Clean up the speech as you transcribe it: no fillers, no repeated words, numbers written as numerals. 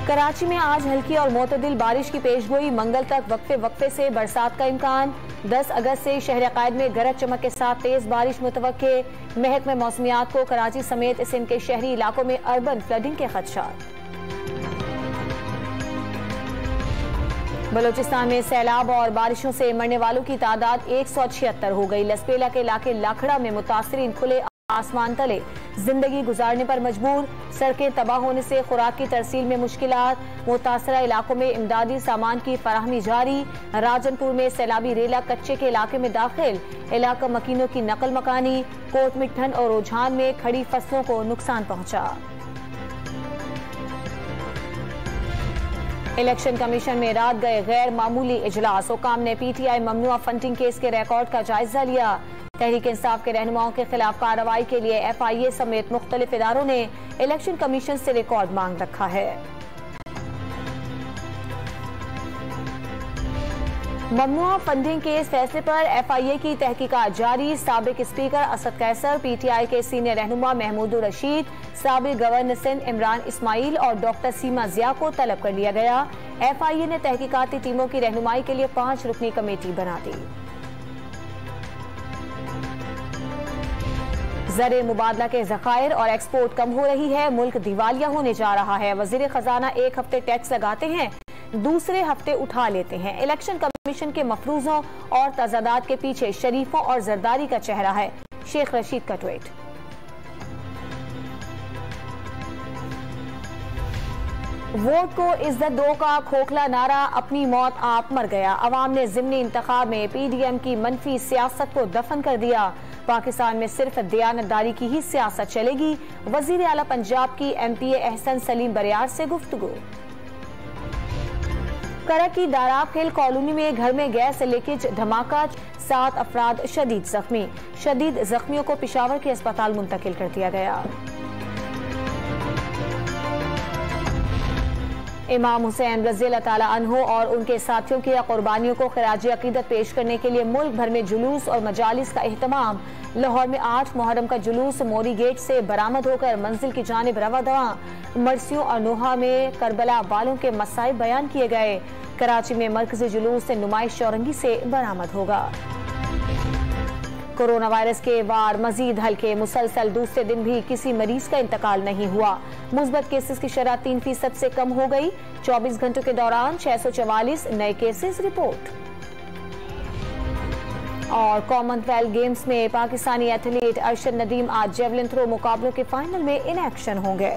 कराची में आज हल्की और मोतदिल बारिश की पेशगोई, मंगल तक वक्फे वक्फे से बरसात का इम्कान। 10 अगस्त से शहर कायद में गरज चमक के साथ तेज बारिश मुतवक्के। महकमे मौसमियात को कराची समेत सिंध के शहरी इलाकों में अर्बन फ्लडिंग के खदशात। बलोचिस्तान में सैलाब और बारिशों से मरने वालों की तादाद 176 हो गई। लसपेला के इलाके लाखड़ा में मुतासरीन खुले आसमान तले जिंदगी गुजारने पर मजबूर। सड़कें तबाह होने से खुराक की तरसील में मुश्किलात। मुतासरा इलाकों में इमदादी सामान की फराहमी जारी। राजनपुर में सैलाबी रेला कच्चे के इलाके में दाखिल, इलाका मकीनों की नकल मकानी। कोट मिठन और रुझान में खड़ी फसलों को नुकसान पहुंचा। इलेक्शन कमीशन में रात गए गैर मामूली इजलास। हुकाम ने PTI ममनुआ फंडिंग केस के रिकॉर्ड का जायजा लिया। तहरीक इंसाफ के रहनुमाओं के खिलाफ कार्रवाई के लिए FIA समेत मुख्तलिफ इदारों ने इलेक्शन कमीशन से रिकॉर्ड मांग रखा है। ममनुआ फंडिंग केस फैसले पर FIA की तहकीकात जारी। साबिक स्पीकर असद कैसर, PTI के सीनियर रहनुमा महमूदुर रशीद, साबिक गवर्नर सिंध इमरान इस्माइल और डॉक्टर सीमा जिया को तलब कर लिया गया। FIA ने तहकीकाती टीमों की रहनुमाई के लिए 5 रुकनी कमेटी बना दी। ज़र मुबादला के ज़खायर और एक्सपोर्ट कम हो रही है। मुल्क दिवालिया होने जा रहा है। वज़ीर खजाना एक हफ्ते टैक्स लगाते हैं, दूसरे हफ्ते उठा लेते हैं। इलेक्शन कमीशन के मफरूजों और तजादात के पीछे शरीफों और जरदारी का चेहरा है। शेख रशीद का ट्वीट। वोट को इज्जत दो का खोखला नारा, अपनी मौत आप मर गया। अवाम ने ज़िमनी इंतखाब में PDM की मनफी सियासत को दफन कर दिया। पाकिस्तान में सिर्फ दयानतदारी की ही सियासत चलेगी। वजीर आला पंजाब की MPA एहसन सलीम बरियार से गुफ्तगू। करक की दाराब खेल कॉलोनी में घर में गैस लीकेज धमाका, 7 अफराद शदीद जख्मी। शदीद जख्मियों को पेशावर के अस्पताल मुंतकिल कर दिया गया। इमाम हुसैन रज़ियल्लाहु ताला अन्हु और उनके साथियों की कुर्बानियों को खिराज अकीदत पेश करने के लिए मुल्क भर में जुलूस और मजालिस का एहतमाम। लाहौर में 8 मुहर्रम का जुलूस मोरी गेट से बरामद होकर मंजिल की जानिब रवा दवा। मरसियों और नोहा में करबला वालों के मसाइब बयान किए गए। कराची में मरकजी जुलूस से नुमाइश चौरंगी से बरामद होगा। कोरोना वायरस के वार मजीद हल्के, मुसलसल दूसरे दिन भी किसी मरीज का इंतकाल नहीं हुआ। मुस्बत केसेस की शरह 3% से कम हो गई। 24 घंटों के दौरान 644 नए केसेस रिपोर्ट। और कॉमनवेल्थ गेम्स में पाकिस्तानी एथलीट अरशद नदीम आज जेवलिन थ्रो मुकाबलों के फाइनल में इन एक्शन होंगे।